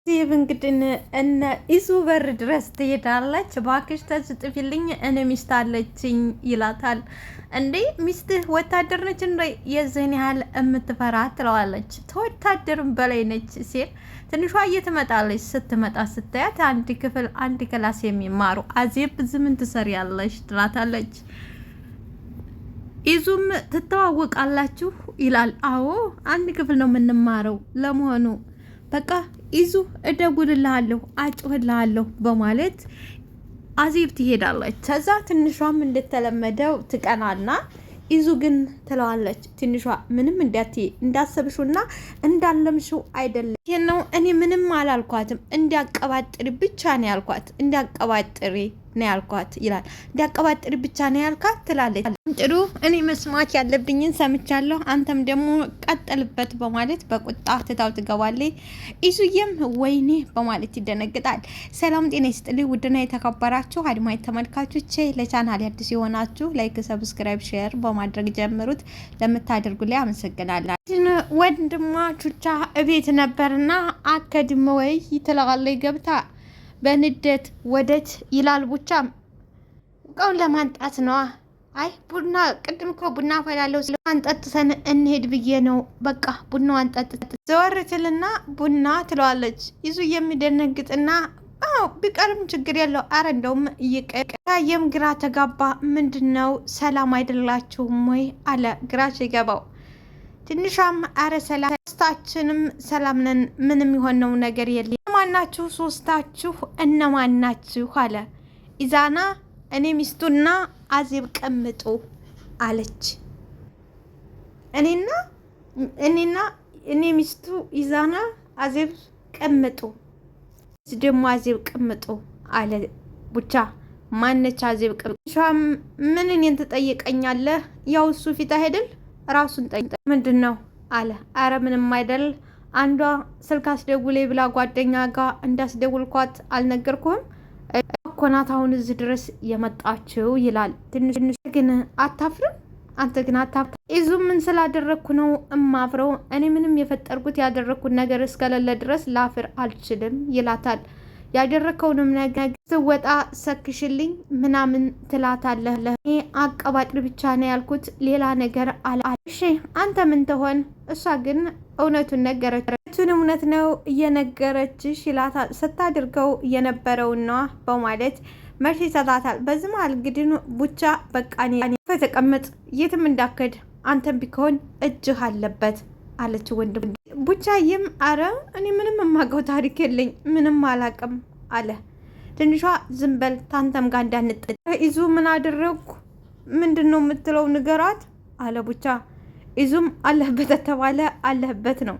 ይህ እንግዲህ እነ ኢሱ በር ድረስ ትሄዳለች። እባክሽ ተጽጥፊልኝ እኔ ሚስት አለችኝ ይላታል። እንዴ ሚስትህ ወታደር ነች እንዴ የዚህን ያህል የምትፈራ ትለዋለች። ተወታደርም በላይ ነች ሲል ትንሿ እየትመጣለች። ስትመጣ ስታያት አንድ ክፍል አንድ ክላስ የሚማሩ አዜብ ዝምን ትሰሪያለሽ ትላታለች። ኢዙም ትተዋወቃላችሁ ይላል። አዎ አንድ ክፍል ነው የምንማረው። ለመሆኑ በቃ ኢዙ እደውልልሃለሁ አጭውልሃለሁ በማለት አዜብ ትሄዳለች። ከዛ ትንሿም እንደተለመደው ትቀናና ኢዙ ግን ትለዋለች። ትንሿ ምንም እንዳሰብሽውና እንዳለምሽው አይደለም። ይሄ ነው እኔ ምንም አላልኳትም፣ እንዲያቀባጥሪ ብቻ ነው ያልኳት፣ እንዲያቀባጥሪ ነው ያልኳት ይላል። እንዲያቀባጥሪ ብቻ ነው ያልኳት ትላለች። ጥሩ እኔ መስማት ያለብኝን ሰምቻለሁ፣ አንተም ደግሞ ቀጥልበት በማለት በቁጣ ትታው ትገባለች። ኢዙዬም ወይኔ በማለት ይደነግጣል። ሰላም ጤና ይስጥልኝ ውድና የተከበራችሁ አድማጭ ተመልካቾቼ፣ ለቻናል አዲስ የሆናችሁ ላይክ፣ ሰብስክራይብ፣ ሼር በማድረግ ጀምሩት። ለምታደርጉልኝ አመሰግናለሁ። ወንድሟ ቹቻ እቤት ነበርና አከድም ወይ ትለዋለች ገብታ በንዴት ወደት ይላል። ቡቻም እቃውን ለማንጣት ነዋ። አይ ቡና ቅድም እኮ ቡና ፈላለው ስለማንጠጥተን እንሄድ ብዬ ነው። በቃ ቡናዋን ጠጥተን ዘወር ትልና ቡና ትለዋለች። ይዙ የሚደነግጥና አዎ ቢቀርም ችግር የለው። አረ እንደውም እየቀየም ግራ ተጋባ። ምንድነው ሰላም አይደላችሁም ወይ አለ ግራ ሲገባው። ትንሿም አረ ሰላም ሶስታችንም ሰላም ነን፣ ምንም የሆነው ነገር የለም። ማናችሁ ሶስታችሁ እነማናችሁ አለ። ኢዛና እኔ ሚስቱና አዜብ ቀምጡ አለች። እኔ ሚስቱ ኢዛና አዜብ ቀምጡ ደግሞ አዜብ ቀምጡ አለ ቡቻ። ማነች አዜብ ቀምጡ? ሻም ምን እኔን ትጠይቀኛለህ? ያው እሱ ፊት አይደል ራሱን ጠይቅ። ምንድን ነው አለ። አረ ምንም አይደል፣ አንዷ ስልክ አስደውሌ ብላ ጓደኛ ጋር እንዳስደውልኳት አልነገርኩህም እኮ ናት አሁን እዚህ ድረስ የመጣችው ይላል። ትንሽ ግን አታፍርም? አንተ ግን አታፍርም? ኢዙ ምን ስላደረግኩ ነው እማፍረው? እኔ ምንም የፈጠርኩት ያደረግኩት ነገር እስከሌለ ድረስ ላፍር አልችልም ይላታል። ያደረከውንም ነገር ስወጣ ሰክሽልኝ ምናምን ትላታለህ። እኔ አቀባጥሪ ብቻ ነው ያልኩት ሌላ ነገር አለ። እሺ አንተ ምን ትሆን? እሷ ግን እውነቱን ነገረች። እውነት ነው እየነገረችሽ ይላታል። ስታድርገው የነበረውና በማለት መልስ ይሰጣታል። በዚህ መሀል እንግዲህ ቡቻ በቃ እኔ ተቀመጥ፣ የትም እንዳከድ፣ አንተም ቢሆን እጅህ አለበት አለች ወንድም። ቡቻዬም አረ እኔ ምንም የማውቀው ታሪክ የለኝ፣ ምንም አላውቅም አለ። ትንሿ ዝም በል ታንተም ጋር እንዳንጥ። ኢዙ ምን አደረግኩ? ምንድን ነው የምትለው ንገራት አለ ቡቻ። ኢዙም አለህበት ተባለ አለህበት ነው፣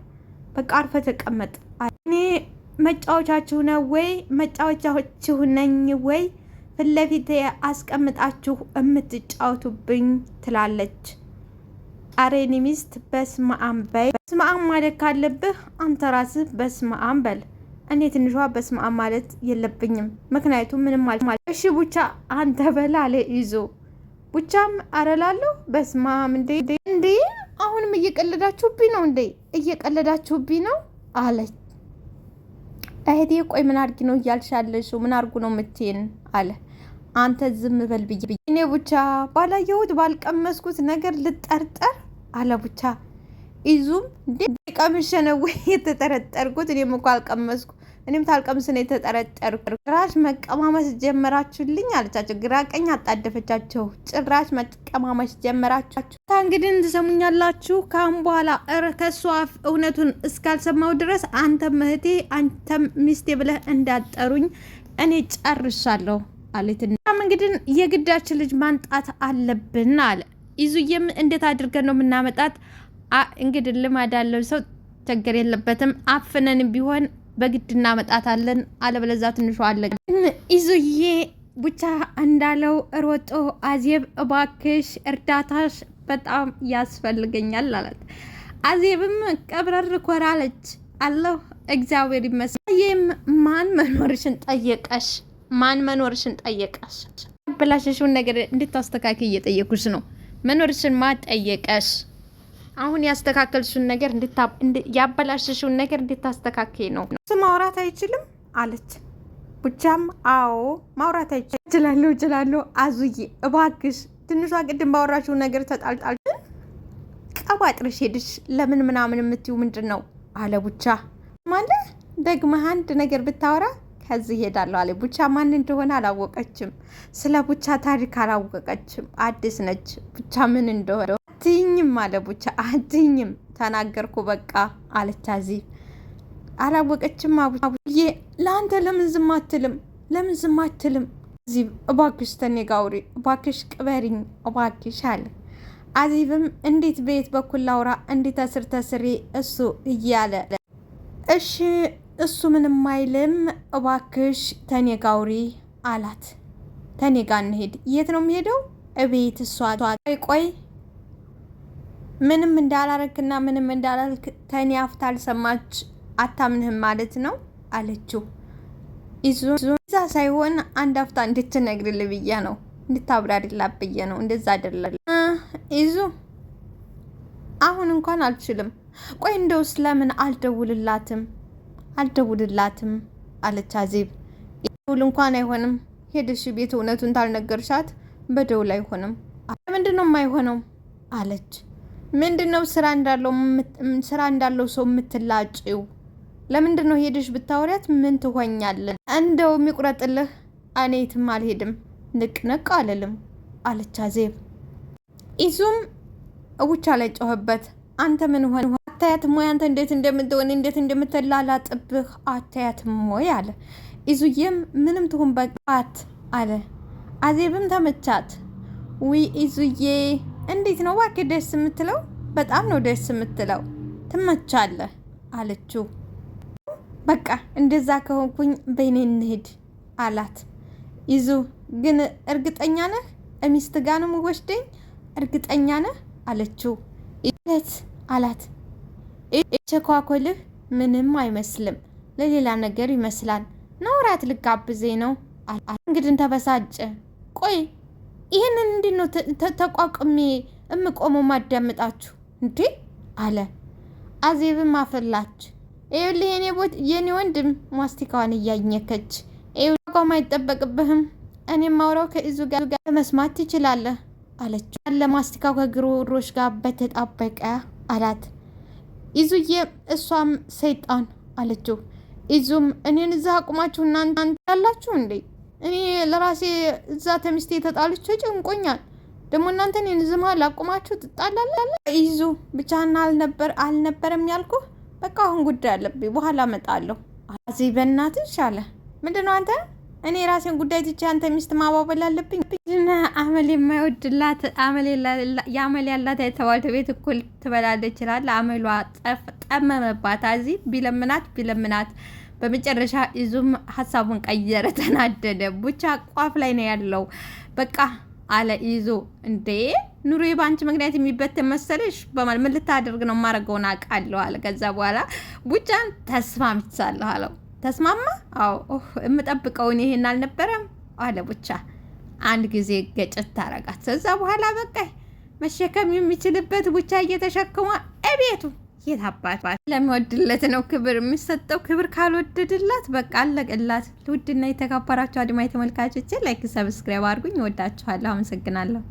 በቃ አርፈ ተቀመጥ። እኔ መጫወቻችሁ ነው ወይ መጫወቻችሁ ነኝ ወይ ፊት ለፊት አስቀምጣችሁ የምትጫወቱብኝ ትላለች። አረ የኔ ሚስት በስመ አብ በይ። በስመ አብ ማለት ካለብህ አንተ ራስህ በስመ አብ በል። እኔ ትንሿ በስመ አብ ማለት የለብኝም፣ ምክንያቱም ምንም ማለት። እሺ ቡቻ አንተ በላ አለ ይዞ። ቡቻም አረላለሁ በስመ አብ እንዴ አሁንም እየቀለዳችሁብኝ ነው እንዴ? እየቀለዳችሁብኝ ነው አለች። እህቴ ቆይ ምን አድርጊ ነው እያልሻለሽ? ምን አድርጉ ነው የምትይን አለ። አንተ ዝም በል ብዬ እኔ ቡቻ ባላየሁት ባልቀመስኩት ነገር ልጠርጠር አለ ቡቻ። ኢዙም እንዴ ቀምሼ ነው ወይ የተጠረጠርኩት? እኔም እኮ አልቀመስኩ፣ እኔም ታልቀምስ ነው የተጠረጠርኩ። ጭራሽ መቀማመስ ጀመራችሁልኝ አለቻቸው። ግራ ቀኝ አጣደፈቻቸው። ጭራሽ መቀማመስ ጀመራችሁ። እንግዲህ ትሰሙኛላችሁ። ካሁን በኋላ ከሷ አፍ እውነቱን እስካልሰማው ድረስ አንተም እህቴ አንተም ሚስቴ ብለህ እንዳጠሩኝ እኔ ጨርሻለሁ አለች። እንግዲህ የግዳችን ልጅ ማንጣት አለብን አለ። ኢዙዬም እንዴት አድርገን ነው የምናመጣት? እንግዲህ ልማድ ያለው ሰው ችግር የለበትም፣ አፍነን ቢሆን በግድ እናመጣታለን፣ አለበለዚያ ትንሿ አለ። ኢዙዬ ቡቻ እንዳለው ሮጦ አዜብ እባክሽ እርዳታሽ በጣም ያስፈልገኛል አላት። አዜብም ቀብረር ኮራለች። አለሁ እግዚአብሔር ይመስገን። ማን መኖርሽን ጠየቀሽ? ማን መኖርሽን ጠየቀሽ? አበላሸሽውን ነገር እንድታስተካክል እየጠየኩሽ ነው። መኖርሽን ማን ጠየቀሽ አሁን ያስተካከልሽውን ነገር ያበላሽሽውን ነገር እንድታስተካከይ ነው። ማውራት አይችልም አለች። ቡቻም አዎ ማውራት እችላለሁ አዙዬ እባክሽ ትንሿ ቅድም ባወራችው ነገር ተጣልጣል ቀባጥርሽ ሄድሽ ለምን ምናምን የምትዩ ምንድን ነው አለ ቡቻ። ማለት ደግመህ አንድ ነገር ብታወራ ከዚህ ሄዳለሁ አለ ቡቻ። ማን እንደሆነ አላወቀችም። ስለ ቡቻ ታሪክ አላወቀችም። አዲስ ነች። ቡቻ ምን እንደሆነ አትይኝም አለ ቡቻ። አትይኝም ተናገርኩ በቃ አለች አዚብ። አላወቀችም አቡዬ ለአንተ ለምን ዝም አትልም አዚብ እባክሽ ተኔ ጋውሪ እባክሽ ቅበሪኝ እባክሽ አለ። አዚብም እንዴት በየት በኩል ላውራ እንዴት እስር ተስሬ እሱ እያለ እሺ እሱ ምንም አይልም እባክሽ ተኔ ጋውሪ አላት። ተኔ ጋር እንሄድ። የት ነው የሚሄደው? እቤት። እሷ ቆይ ምንም እንዳላረክና ምንም እንዳላልክ ተኔ አፍታ አልሰማች አታምንህም ማለት ነው አለችው። እዛ ሳይሆን አንድ አፍታ እንድትነግርልህ ብዬ ነው እንድታብራሪላት ብዬ ነው። እንደዛ አይደለም ይዙ አሁን እንኳን አልችልም። ቆይ እንደውስ ለምን አልደውልላትም አለች አዜብ። ደውል እንኳን አይሆንም። ሄደሽ ቤት እውነቱን ታልነገርሻት በደውል አይሆንም። ምንድን ነው የማይሆነው አለች። ምንድነው ስራ እንዳለው ሰው የምትላጭው? ለምንድን ነው ሄደሽ ብታወሪያት ምን ትሆኛለህ? እንደው የሚቁረጥልህ እኔ የትም አልሄድም ንቅንቅ አልልም አለች አዜብ። ኢዙም ቡቻ ላይ ጮኸበት። አንተ ምን ሆነ አታያትም ወይ? አንተ እንዴት እንደምትሆን እንዴት እንደምትላላጥብህ አታያትም ወይ አለ። ኢዙዬም ምንም ትሁን በቃት አለ። አዜብም ተመቻት። ዊ ኢዙዬ እንዴት ነው እባክህ ደስ የምትለው? በጣም ነው ደስ የምትለው። ትመቻለህ አለችው። በቃ እንደዛ ከሆንኩኝ በእኔ እንሂድ አላት። ኢዙ ግን እርግጠኛ ነህ? ሚስት ጋር ነው የምወስደኝ? እርግጠኛ ነህ አለችው። እለት አላት። ቸኳኮልህ ምንም አይመስልም፣ ለሌላ ነገር ይመስላል። ነውራት ልጋብዜ ነው። እንግዲህ ተበሳጨ። ቆይ ይህንን እንዴት ነው ተቋቁሜ እምቆመው ማዳምጣችሁ እንዴ አለ። አዜብም አፈላች። ይኸውልህ የኔ ወንድም ማስቲካዋን እያኘከች ቋም አይጠበቅብህም። እኔም ማውራው ከኢዙ ጋር መስማት ትችላለህ አለች። አለ ማስቲካው ከግሮሮሽ ጋር በተጣበቀ አላት። ኢዙዬ እሷም ሰይጣን አለችው። ኢዙም እኔን እዛ አቁማችሁ እናንተ ያላችሁ እንዴ? እኔ ለራሴ እዛ ተሚስቴ ተጣልቼ ጭንቆኛል። ደግሞ እናንተ እኔን ዝም አቁማችሁ ትጣላላችሁ። ኢዙ ብቻና አልነበረም ያልኩህ። በቃ አሁን ጉዳይ አለብኝ፣ በኋላ እመጣለሁ። እዚህ በእናትሽ አለ። ምንድነው አንተ? እኔ የራሴን ጉዳይ ትቼ አንተ ሚስት ማባበል አለብኝ? አመል የማይወድላት የአመል ያላት የተባለ ቤት እኩል ትበላለች ይችላል። አመሏ ጠመመባት። እዚህ ቢለምናት በመጨረሻ ኢዙም ሀሳቡን ቀየረ፣ ተናደደ። ቡቻ ቋፍ ላይ ነው ያለው። በቃ አለ ኢዙ። እንዴ ኑሮ በአንቺ ምክንያት የሚበትን መሰለሽ? በማለት ምን ልታደርግ ነው? ማረገውን አውቃለሁ አለ። ከዛ በኋላ ቡቻን ተስማምቻለሁ አለው። ተስማማ? አዎ የምጠብቀውን ይሄን አልነበረም አለ ቡቻ። አንድ ጊዜ ገጭት ታረጋት። ከዛ በኋላ በቃ መሸከም የሚችልበት ቡቻ እየተሸከመ እቤቱ የታባት ለሚወድለት ነው ክብር የሚሰጠው። ክብር ካልወደድላት በቃ አለቀላት። ውድና የተከበራችሁ አድማጭ ተመልካቾች ላይክ ሰብስክራይብ አድርጉኝ። እወዳችኋለሁ። አመሰግናለሁ።